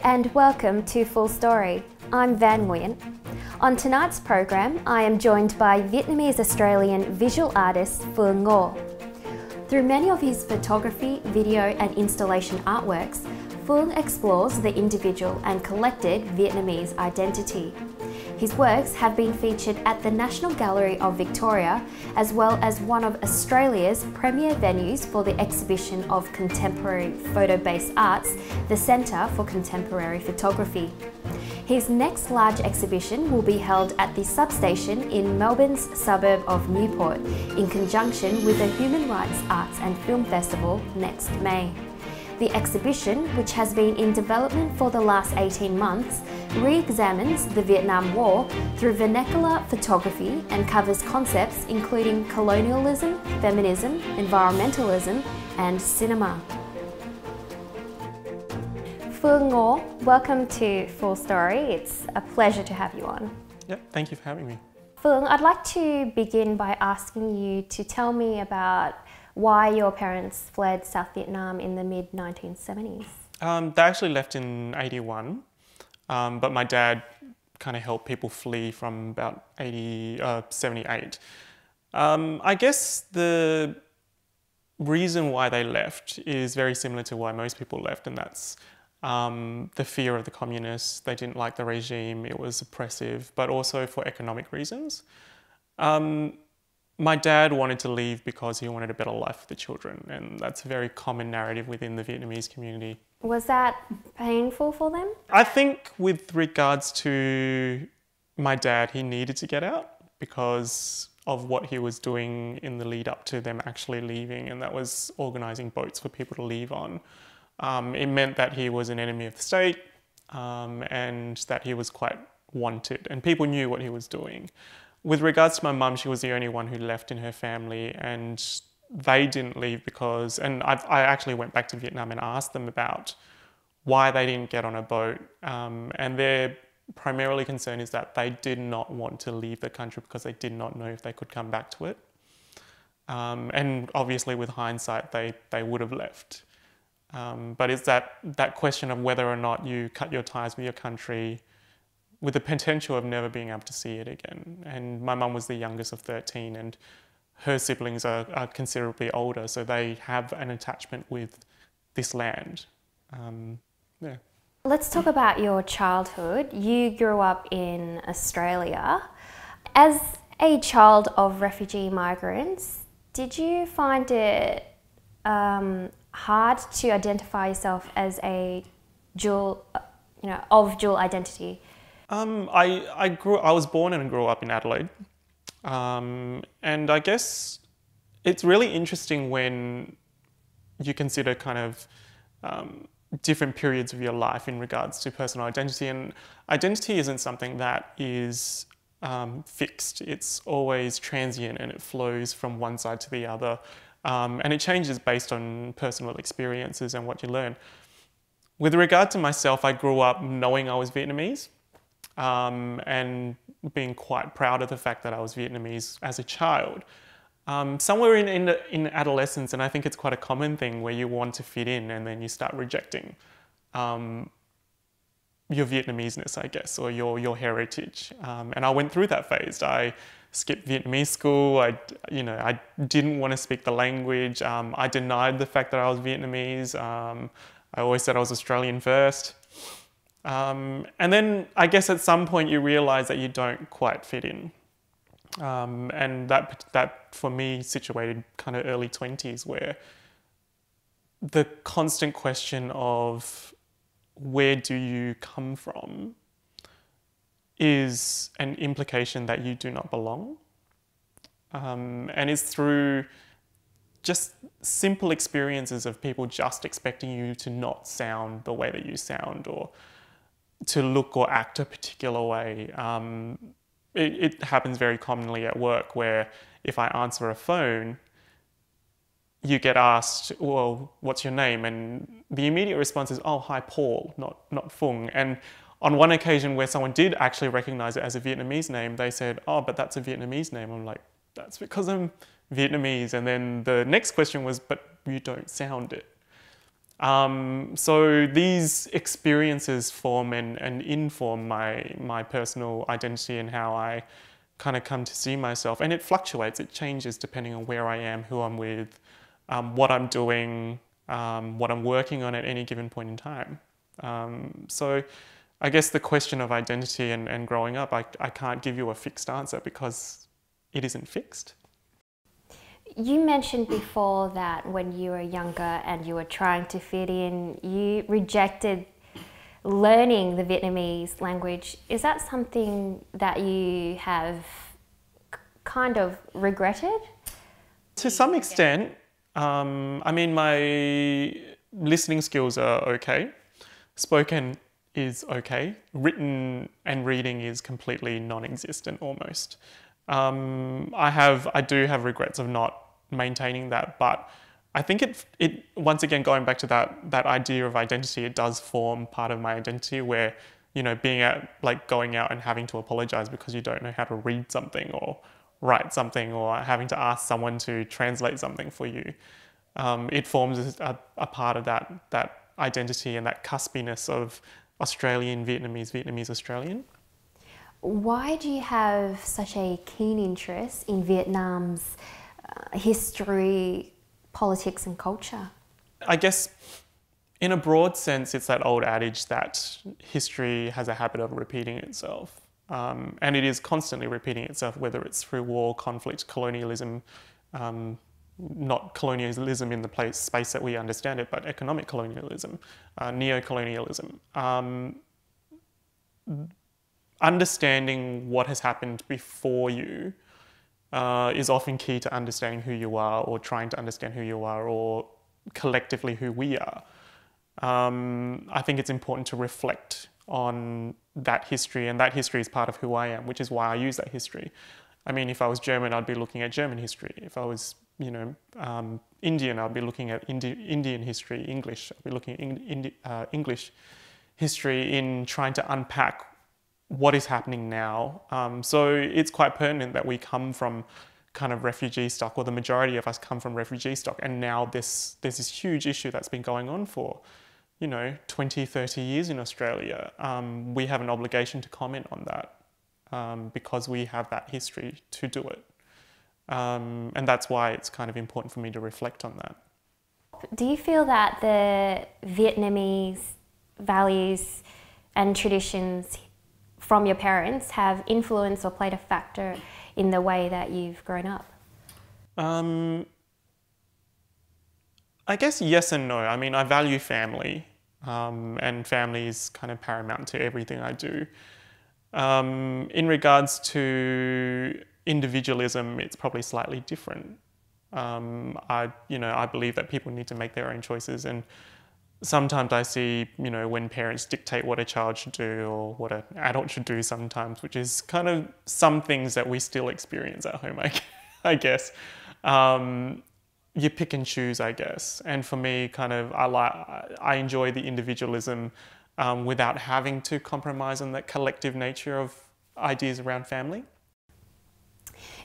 and welcome to Full Story. I'm Van Nguyen. On tonight's program, I am joined by Vietnamese-Australian visual artist Phuong Ngo. Through many of his photography, video and installation artworks, Phuong explores the individual and collective Vietnamese identity. His works have been featured at the National Gallery of Victoria, as well as one of Australia's premier venues for the exhibition of contemporary photo-based arts, the Centre for Contemporary Photography. His next large exhibition will be held at the Substation in Melbourne's suburb of Newport, in conjunction with the Human Rights Arts and Film Festival next May. The exhibition, which has been in development for the last 18 months, re-examines the Vietnam War through vernacular photography and covers concepts including colonialism, feminism, environmentalism, and cinema. Phuong Ngo, welcome to Full Story. It's a pleasure to have you on. Yeah, thank you for having me. Phuong, I'd like to begin by asking you to tell me about why your parents fled South Vietnam in the mid-1970s. They actually left in '81, but my dad kind of helped people flee from about 78. I guess the reason why they left is very similar to why most people left, and that's the fear of the communists. They didn't like the regime, it was oppressive, but also for economic reasons. My dad wanted to leave because he wanted a better life for the children, and that's a very common narrative within the Vietnamese community. Was that painful for them? I think with regards to my dad, he needed to get out because of what he was doing in the lead up to them actually leaving, and that was organising boats for people to leave on. It meant that he was an enemy of the state and that he was quite wanted, and people knew what he was doing. With regards to my mum, she was the only one who left in her family, and they didn't leave because, and I actually went back to Vietnam and asked them about why they didn't get on a boat, and their primarily concern is that they did not want to leave the country because they did not know if they could come back to it. And obviously with hindsight, they would have left. But it's that question of whether or not you cut your ties with your country with the potential of never being able to see it again. And my mum was the youngest of 13, and her siblings are considerably older, so they have an attachment with this land. Yeah. Let's talk about your childhood. You grew up in Australia. As a child of refugee migrants, did you find it hard to identify yourself as a dual identity? I was born and grew up in Adelaide, and I guess it's really interesting when you consider kind of different periods of your life in regards to personal identity, and identity isn't something that is fixed. It's always transient and it flows from one side to the other, and it changes based on personal experiences and what you learn. With regard to myself, I grew up knowing I was Vietnamese, and being quite proud of the fact that I was Vietnamese as a child. Somewhere in adolescence, and I think it's quite a common thing where you want to fit in and then you start rejecting your Vietnameseness, I guess, or your heritage. And I went through that phase. I skipped Vietnamese school. I didn't want to speak the language. I denied the fact that I was Vietnamese. I always said I was Australian first. And then I guess at some point you realise that you don't quite fit in. And that for me situated kind of early 20s, where the constant question of where do you come from is an implication that you do not belong. And it's through just simple experiences of people just expecting you to not sound the way that you sound, or to look or act a particular way. It happens very commonly at work, where if I answer a phone, you get asked, well, what's your name? And the immediate response is, oh, hi, Paul, not Phuong. And on one occasion where someone did actually recognize it as a Vietnamese name, they said, oh, but that's a Vietnamese name. I'm like, that's because I'm Vietnamese. And then the next question was, but you don't sound it. So these experiences form and inform my personal identity and how I kind of come to see myself. And it fluctuates, it changes depending on where I am, who I'm with, what I'm doing, what I'm working on at any given point in time. So I guess the question of identity and growing up, I can't give you a fixed answer because it isn't fixed. You mentioned before that when you were younger and you were trying to fit in, you rejected learning the Vietnamese language. Is that something that you have kind of regretted? To some extent. I mean, my listening skills are okay. Spoken is okay. Written and reading is completely non-existent almost. I do have regrets of not maintaining that, but I think it once again, going back to that idea of identity, it does form part of my identity where, you know, going out and having to apologize because you don't know how to read something or write something, or having to ask someone to translate something for you. It forms a part of that identity and that cuspiness of Australian, Vietnamese, Vietnamese, Australian. Why do you have such a keen interest in Vietnam's history, politics and culture? I guess in a broad sense, it's that old adage that history has a habit of repeating itself. And it is constantly repeating itself, whether it's through war, conflict, colonialism, not colonialism in the space that we understand it, but economic colonialism, neo-colonialism. Understanding what has happened before you is often key to understanding who you are, or trying to understand who you are, or collectively who we are. I think it's important to reflect on that history, and that history is part of who I am, which is why I use that history. I mean, if I was German, I'd be looking at German history. If I was, Indian, I'd be looking at Indian history. English, I'd be looking at English history in trying to unpack what is happening now. So it's quite pertinent that we come from kind of refugee stock, or the majority of us come from refugee stock, and now there's this huge issue that's been going on for 20, 30 years in Australia. We have an obligation to comment on that because we have that history to do it. And that's why it's kind of important for me to reflect on that. Do you feel that the Vietnamese values and traditions from your parents have influenced or played a factor in the way that you've grown up? I guess yes and no. I mean, I value family, and family is kind of paramount to everything I do. In regards to individualism, it's probably slightly different. I believe that people need to make their own choices, and sometimes I see, when parents dictate what a child should do or what an adult should do sometimes, which is kind of some things that we still experience at home, I guess. You pick and choose, I guess. And for me, I enjoy the individualism without having to compromise on that collective nature of ideas around family.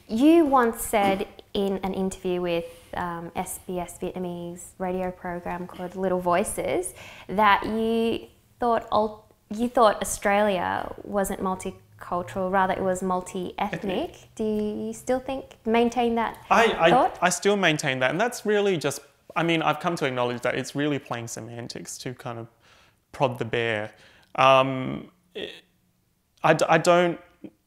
You once said in an interview with SBS Vietnamese radio program called Little Voices that you thought Australia wasn't multicultural, rather it was multi-ethnic. Do you still maintain that thought? I still maintain that, and that's really just, I've come to acknowledge that it's really playing semantics to kind of prod the bear. I don't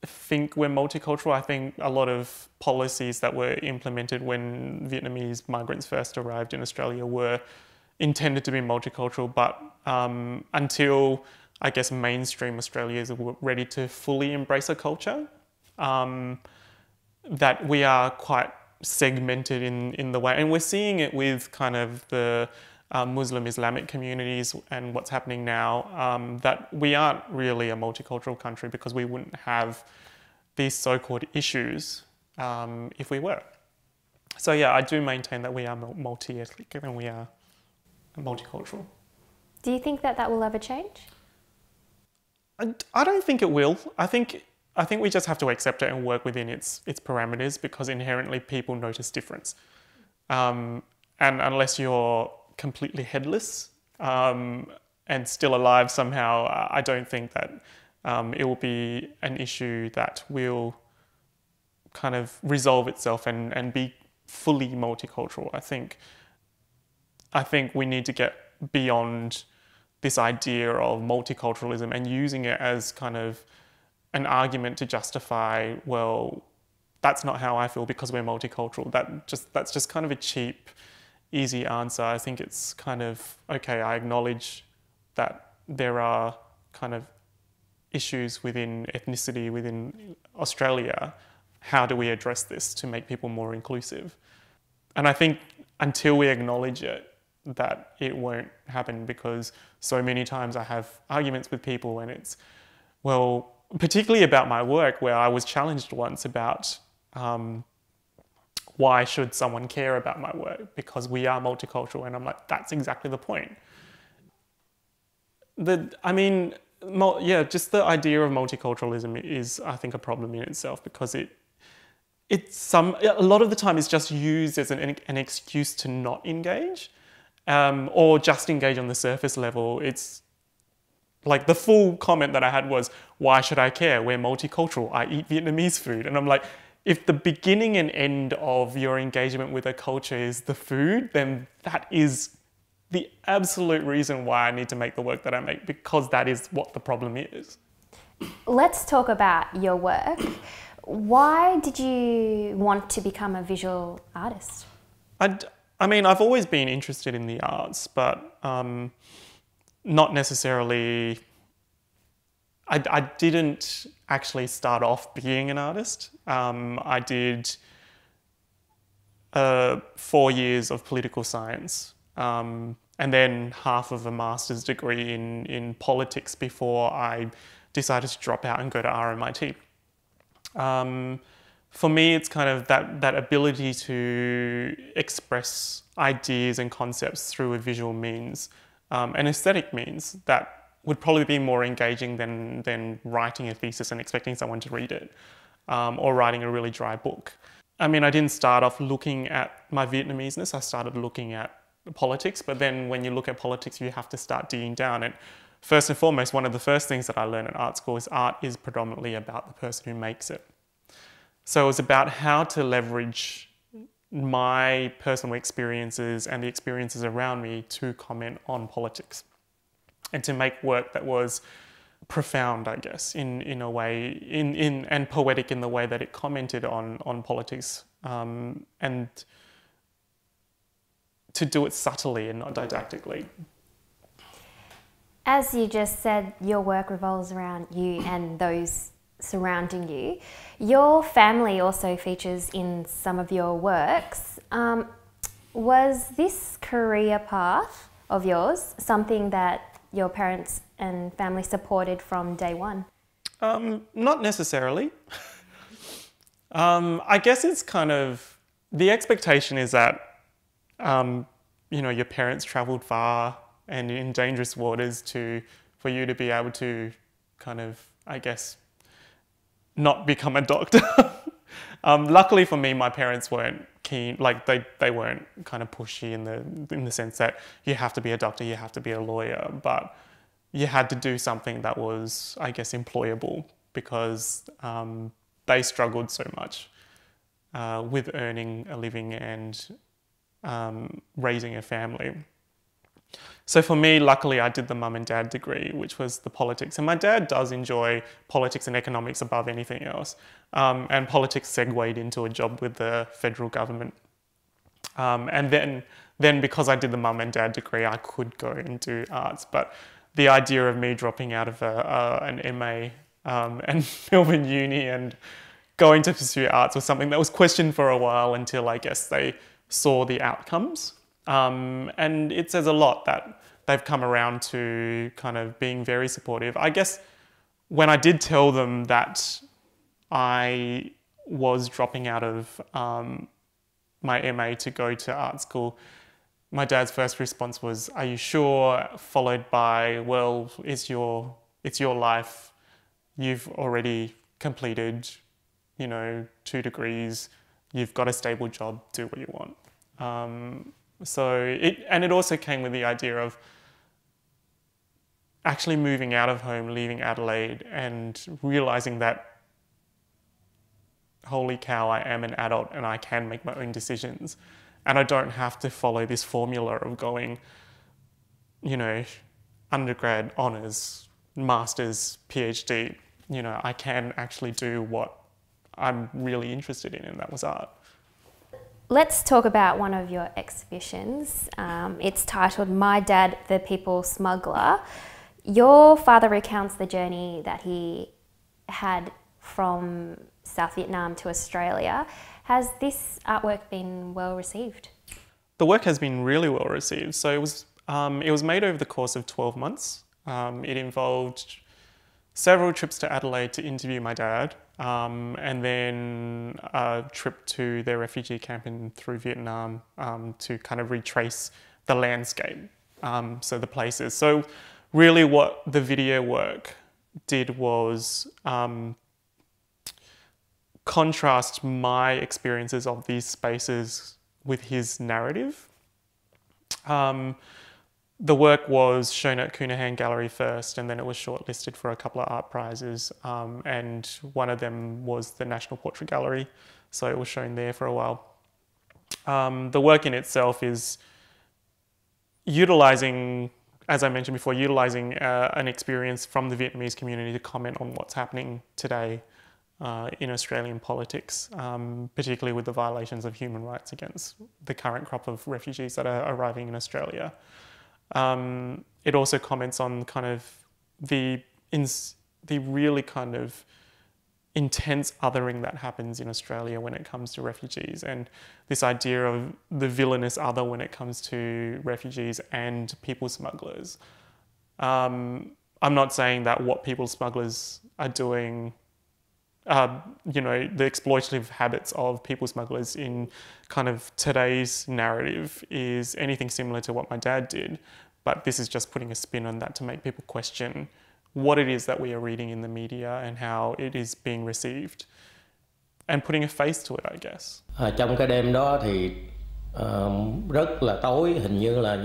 think we're multicultural. I think a lot of policies that were implemented when Vietnamese migrants first arrived in Australia were intended to be multicultural, but until, I guess, mainstream Australia is ready to fully embrace a culture, that we are quite segmented in the way, and we're seeing it with kind of the Muslim Islamic communities and what's happening now, that we aren't really a multicultural country because we wouldn't have these so-called issues if we were. So yeah, I do maintain that we are multi-ethnic and we are multicultural. Do you think that will ever change? I don't think it will. I think we just have to accept it and work within its parameters, because inherently people notice difference. And unless you're completely headless, and still alive somehow, I don't think that it will be an issue that will kind of resolve itself and be fully multicultural. I think we need to get beyond this idea of multiculturalism and using it as kind of an argument to justify, well, that's not how I feel because we're multicultural. That's just kind of a cheap, easy answer. I think it's kind of, okay, I acknowledge that there are kind of issues within ethnicity within Australia. How do we address this to make people more inclusive? And I think until we acknowledge it, that it won't happen, because so many times I have arguments with people and it's, well, particularly about my work, where I was challenged once about why should someone care about my work because we are multicultural, and I'm like, that's exactly the point. Just the idea of multiculturalism is, I think, a problem in itself, because a lot of the time it's just used as an excuse to not engage, or just engage on the surface level. It's like the full comment that I had was, why should I care? We're multicultural. I eat Vietnamese food. And I'm like, if the beginning and end of your engagement with a culture is the food, then that is the absolute reason why I need to make the work that I make, because that is what the problem is. Let's talk about your work. Why did you want to become a visual artist? I've always been interested in the arts, but not necessarily. I didn't actually start off being an artist. I did 4 years of political science, and then half of a master's degree in politics before I decided to drop out and go to RMIT. For me, it's kind of that ability to express ideas and concepts through a visual means, an aesthetic means, that would probably be more engaging than writing a thesis and expecting someone to read it, or writing a really dry book. I didn't start off looking at my Vietnameseness, I started looking at politics, but then when you look at politics, you have to start digging down. And first and foremost, one of the first things that I learned at art school is art is predominantly about the person who makes it. So it was about how to leverage my personal experiences and the experiences around me to comment on politics, and to make work that was profound, I guess, in a way, and poetic in the way that it commented on politics, and to do it subtly and not didactically. As you just said, your work revolves around you and those surrounding you. Your family also features in some of your works. Was this career path of yours something that your parents and family supported from day one? Not necessarily. I guess it's kind of, the expectation is that, your parents travelled far and in dangerous waters for you to be able to kind of, I guess, not become a doctor. Luckily for me, my parents weren't keen, like they weren't kind of pushy in the sense that you have to be a doctor, you have to be a lawyer, but you had to do something that was, I guess, employable, because they struggled so much with earning a living and raising a family. So for me, luckily, I did the mum and dad degree, which was the politics. And my dad does enjoy politics and economics above anything else. And politics segued into a job with the federal government. And then because I did the mum and dad degree, I could go into arts. But the idea of me dropping out of an MA and Melbourne Uni and going to pursue arts was something that was questioned for a while, until I guess they saw the outcomes. And it says a lot that they've come around to kind of being very supportive. I guess when I did tell them that I was dropping out of my MA to go to art school, my dad's first response was, "Are you sure?" Followed by, "Well, it's your life. You've already completed, 2 degrees. You've got a stable job. Do what you want." So it also came with the idea of, actually moving out of home, leaving Adelaide, and realising that, holy cow, I am an adult and I can make my own decisions. And I don't have to follow this formula of going, you know, undergrad, honours, master's, PhD. You know, I can actually do what I'm really interested in, and that was art. Let's talk about one of your exhibitions. It's titled My Dad, the People Smuggler. Your father recounts the journey that he had from South Vietnam to Australia. Has this artwork been well received? The work has been really well received. So it was made over the course of 12 months. It involved several trips to Adelaide to interview my dad, and then a trip to their refugee camp through Vietnam to kind of retrace the landscape, so the places. So really what the video work did was contrast my experiences of these spaces with his narrative. The work was shown at Coonahan Gallery first, and then it was shortlisted for a couple of art prizes, and one of them was the National Portrait Gallery, so it was shown there for a while. The work in itself is utilising, as I mentioned before, utilising an experience from the Vietnamese community to comment on what's happening today in Australian politics, particularly with the violations of human rights against the current crop of refugees that are arriving in Australia. It also comments on kind of the really kind of intense othering that happens in Australia when it comes to refugees, and this idea of the villainous other when it comes to refugees and people smugglers. I'm not saying that what people smugglers are doing, you know, the exploitative habits of people smugglers in kind of today's narrative is anything similar to what my dad did, but this is just putting a spin on that to make people question what it is that we are reading in the media and how it is being received, and putting a face to it, I guess. Trong cái đêm đó thì rất là tối, hình như là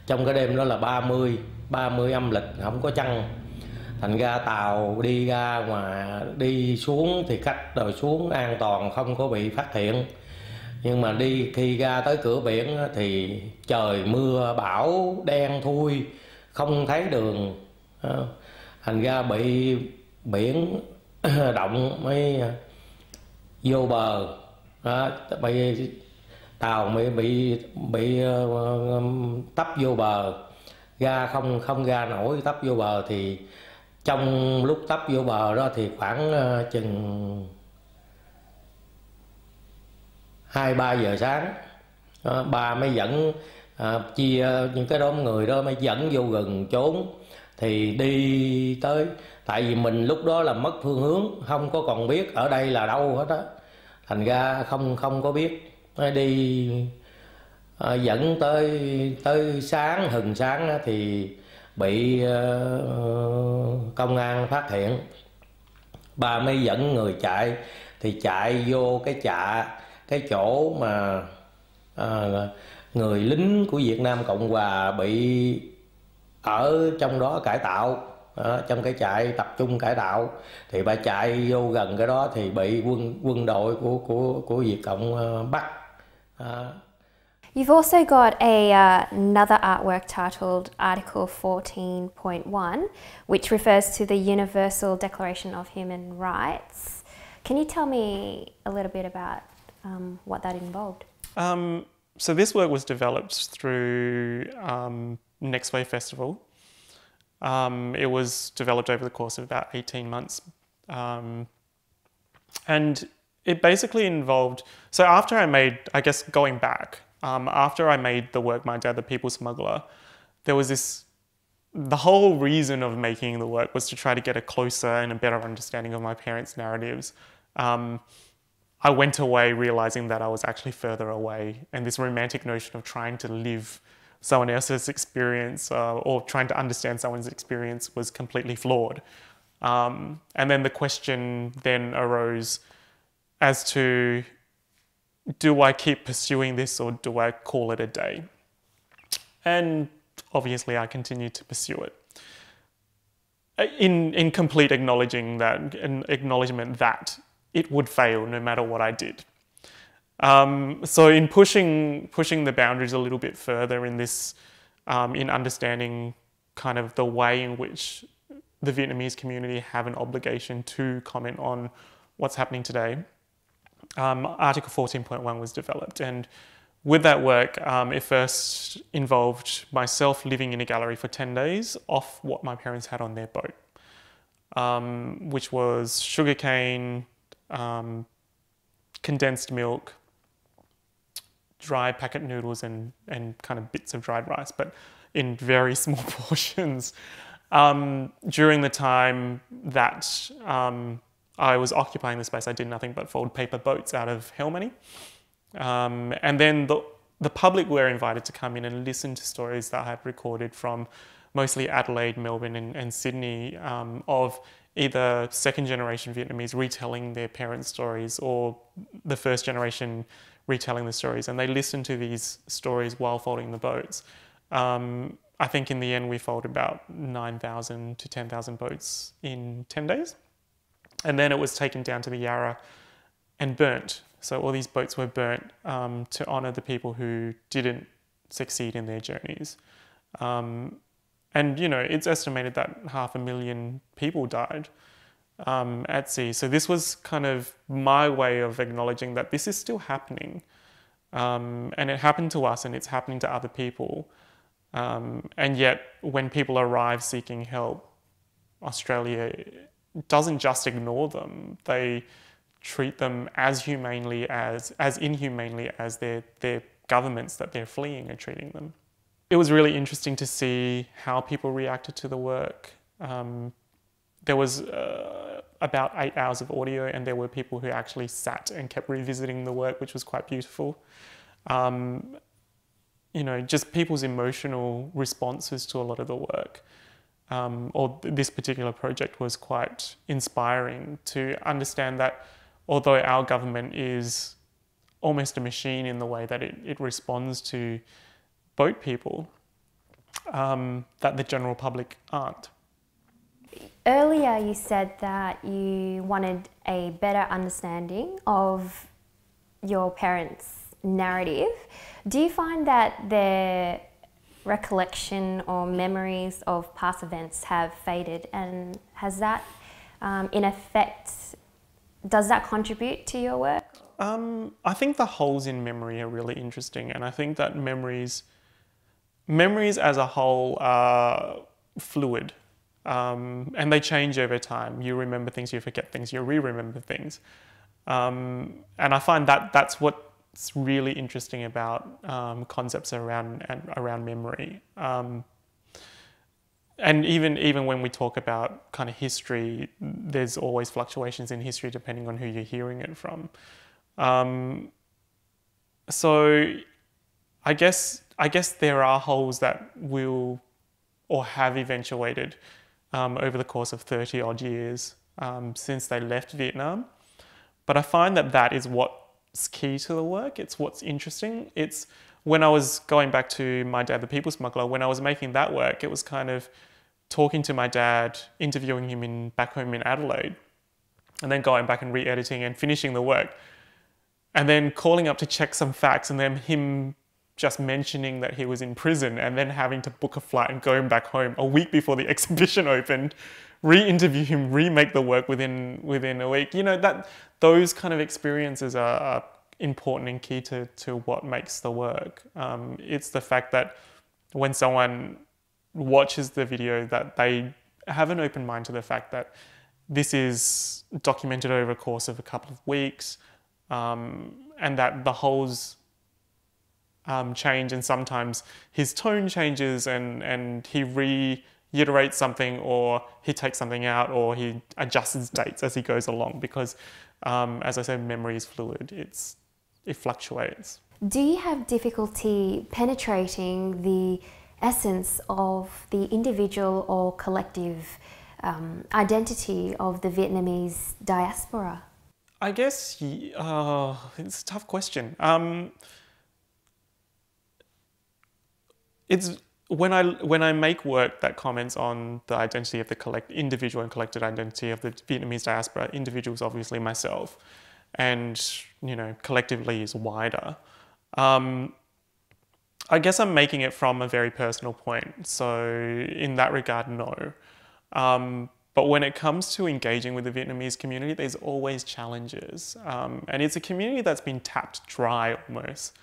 trong cái đêm đó là 30 âm lịch, không có trăng. Thành ra tàu đi ra mà đi xuống thì khách rồi xuống an toàn, không có bị phát hiện. Nhưng mà khi ra tới cửa biển thì trời mưa bão đen thui, không thấy đường. Thành ra bị biển động mới vô bờ. Tàu mới bị tấp vô bờ, ra không ra nổi, tấp vô bờ. Thì trong lúc tấp vô bờ đó thì khoảng chừng 2-3 giờ sáng, ba mới dẫn chia những cái đám người đó mới dẫn vô rừng trốn. Thì đi tới, tại vì mình lúc đó là mất phương hướng, không có còn biết ở đây là đâu hết á, thành ra không có biết. Đi dẫn tới sáng, hừng sáng đó, thì bị công an phát hiện. Ba mới dẫn người chạy, thì chạy vô cái chỗ mà người lính của Việt Nam Cộng Hòa bị ở trong đó cải tạo, trong cái trại tập trung cải tạo. Thì bà chạy vô gần cái đó thì bị quân đội của Việt Cộng bắt. You've also got another artwork titled Article 14.1, which refers to the Universal Declaration of Human Rights. Can you tell me a little bit about what that involved? So this work was developed through Next Wave Festival. It was developed over the course of about 18 months. And it basically involved, so after I made, I guess going back, after I made the work My Dad, the People Smuggler, there was this, the whole reason of making the work was to try to get a closer and a better understanding of my parents' narratives. I went away realizing that I was actually further away, and this romantic notion of trying to live someone else's experience or trying to understand someone's experience was completely flawed. And then the question then arose as to, do I keep pursuing this or do I call it a day? And obviously I continued to pursue it. in complete acknowledgement that it would fail no matter what I did. So in pushing the boundaries a little bit further in this, in understanding kind of the way in which the Vietnamese community have an obligation to comment on what's happening today, Article 14.1 was developed. And with that work, it first involved myself living in a gallery for 10 days off what my parents had on their boat, which was sugarcane, condensed milk, dry packet noodles, and kind of bits of dried rice, but in very small portions. During the time that I was occupying the space, I did nothing but fold paper boats out of Helmany. And then the public were invited to come in and listen to stories that I had recorded from mostly Adelaide, Melbourne and Sydney, of either second generation Vietnamese retelling their parents' stories or the first generation retelling the stories. And they listened to these stories while folding the boats. I think in the end we folded about 9,000 to 10,000 boats in 10 days. And then it was taken down to the Yarra and burnt. So all these boats were burnt to honour the people who didn't succeed in their journeys. And, you know, it's estimated that 500,000 people died at sea. So this was kind of my way of acknowledging that this is still happening. And it happened to us and it's happening to other people. And yet when people arrive seeking help, Australia doesn't just ignore them. They treat them as inhumanely as their governments that they're fleeing are treating them. It was really interesting to see how people reacted to the work. There was about 8 hours of audio, and there were people who actually sat and kept revisiting the work, which was quite beautiful. You know, just people's emotional responses to a lot of the work. Or this particular project was quite inspiring to understand that although our government is almost a machine in the way that it responds to boat people, that the general public aren't. Earlier you said that you wanted a better understanding of your parents' narrative. Do you find that their recollection or memories of past events have faded, and has that in effect, does that contribute to your work? I think the holes in memory are really interesting, and I think that memories as a whole are fluid, and they change over time. You remember things, you forget things, you re-remember things, and I find that that's what's really interesting about concepts around memory. And even when we talk about kind of history, there's always fluctuations in history depending on who you're hearing it from. So I guess there are holes that will or have eventuated over the course of 30 odd years since they left Vietnam. But I find that is what's key to the work. It's what's interesting. It's when I was going back to my dad, the People Smuggler, when I was making that work, it was kind of talking to my dad, interviewing him back home in Adelaide, and then going back and re-editing and finishing the work, and then calling up to check some facts, and then him just mentioning that he was in prison, and then having to book a flight and going back home a week before the exhibition opened, re-interview him, remake the work within a week. You know, that those kind of experiences are important and key to what makes the work. It's the fact that when someone watches the video, that they have an open mind to the fact that this is documented over a course of a couple of weeks, and that the holes change, and sometimes his tone changes and he reiterates something, or he takes something out, or he adjusts his dates as he goes along, because as I said, memory is fluid. It fluctuates. Do you have difficulty penetrating the essence of the individual or collective identity of the Vietnamese diaspora? I guess it's a tough question. when I make work that comments on the identity of the individual and collected identity of the Vietnamese diaspora, individuals obviously myself, and collectively is wider. I guess I'm making it from a very personal point, so in that regard, no. But when it comes to engaging with the Vietnamese community, there's always challenges, and it's a community that's been tapped dry almost.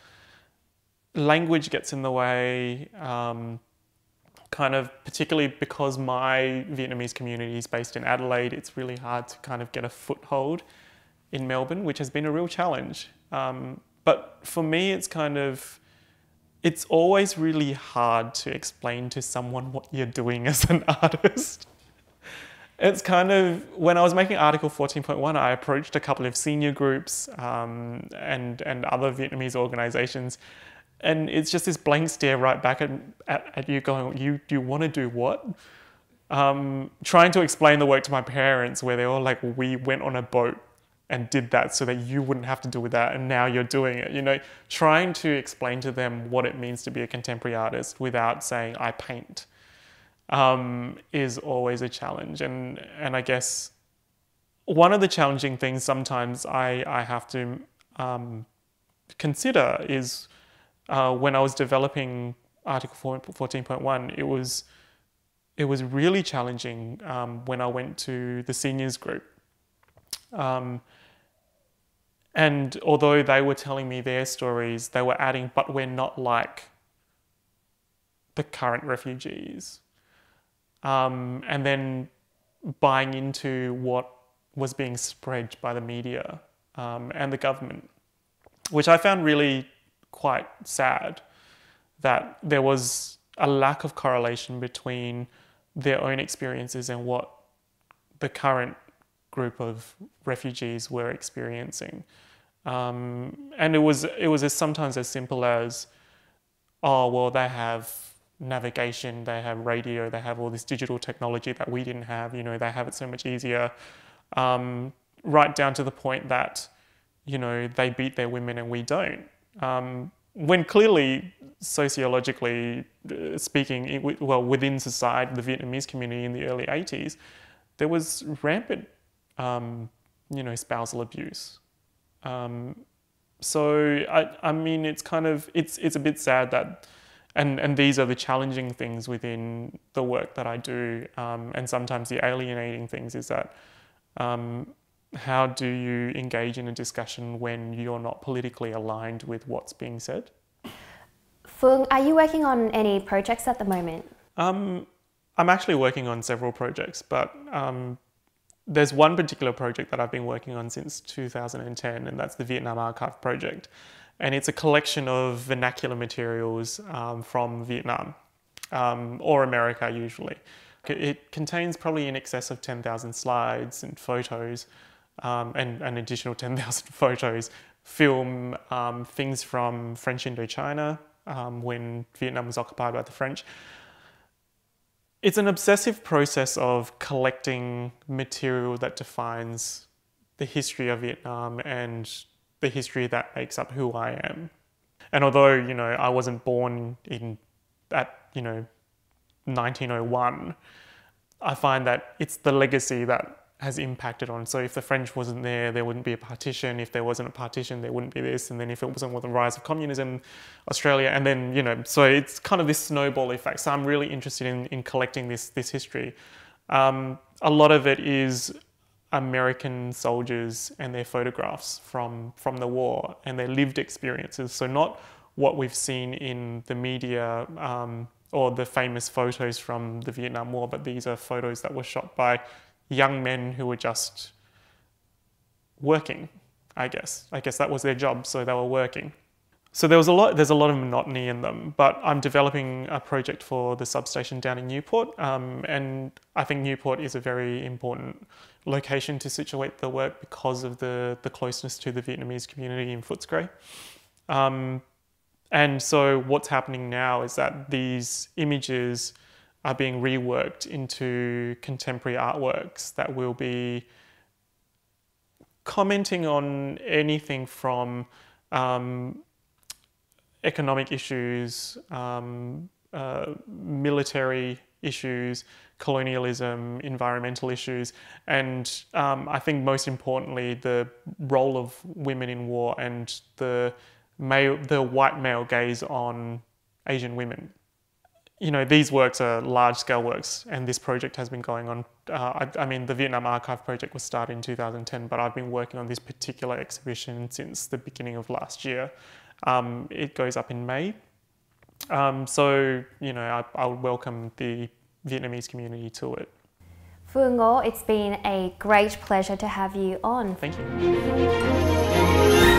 Language gets in the way, kind of particularly because my Vietnamese community is based in Adelaide. It's really hard to kind of get a foothold in Melbourne, which has been a real challenge. But for me, it's always really hard to explain to someone what you're doing as an artist. It's kind of, when I was making Article 14.1, I approached a couple of senior groups and other Vietnamese organizations, and it's just this blank stare right back at you going, you want to do what? Trying to explain the work to my parents where they were like, we went on a boat and did that so that you wouldn't have to do that, and now you're doing it. Trying to explain to them what it means to be a contemporary artist without saying I paint is always a challenge. And I guess one of the challenging things sometimes I have to consider is when I was developing Article 14.1, it was really challenging when I went to the seniors group. And although they were telling me their stories, they were adding, but we're not like the current refugees. And then buying into what was being spread by the media and the government, which I found really quite sad, that there was a lack of correlation between their own experiences and what the current group of refugees were experiencing. And it was sometimes as simple as, oh, well, they have navigation, they have radio, they have all this digital technology that we didn't have, they have it so much easier. Right down to the point that, they beat their women and we don't. When clearly, sociologically speaking, within society, the Vietnamese community in the early 80s, there was rampant, spousal abuse. So I mean, it's a bit sad that, and these are the challenging things within the work that I do, and sometimes the alienating things is that, how do you engage in a discussion when you're not politically aligned with what's being said? Phuong, are you working on any projects at the moment? I'm actually working on several projects, but there's one particular project that I've been working on since 2010, and that's the Vietnam Archive Project. And it's a collection of vernacular materials from Vietnam, or America usually. It contains probably in excess of 10,000 slides and photos, and an additional 10,000 photos, film things from French Indochina, when Vietnam was occupied by the French. It's an obsessive process of collecting material that defines the history of Vietnam and the history that makes up who I am. And although, I wasn't born at 1901, I find that it's the legacy that has impacted on. So if the French wasn't there, there wouldn't be a partition. If there wasn't a partition, there wouldn't be this. And then if it wasn't with the rise of communism, Australia, and then, so it's kind of this snowball effect. So I'm really interested in collecting this history. A lot of it is American soldiers and their photographs from the war and their lived experiences. So not what we've seen in the media or the famous photos from the Vietnam War, but these are photos that were shot by young men who were just working, I guess. I guess that was their job, so they were working. So there's a lot of monotony in them, but I'm developing a project for the substation down in Newport, and I think Newport is a very important location to situate the work because of the closeness to the Vietnamese community in Footscray. And so what's happening now is that these images are being reworked into contemporary artworks that will be commenting on anything from economic issues, military issues, colonialism, environmental issues, and I think most importantly the role of women in war and the white male gaze on Asian women. You know, these works are large-scale works, and this project has been going on. I mean, the Vietnam Archive project was started in 2010, but I've been working on this particular exhibition since the beginning of last year. It goes up in May. So, you know, I would welcome the Vietnamese community to it. Phuong Ngo, it's been a great pleasure to have you on. Thank you.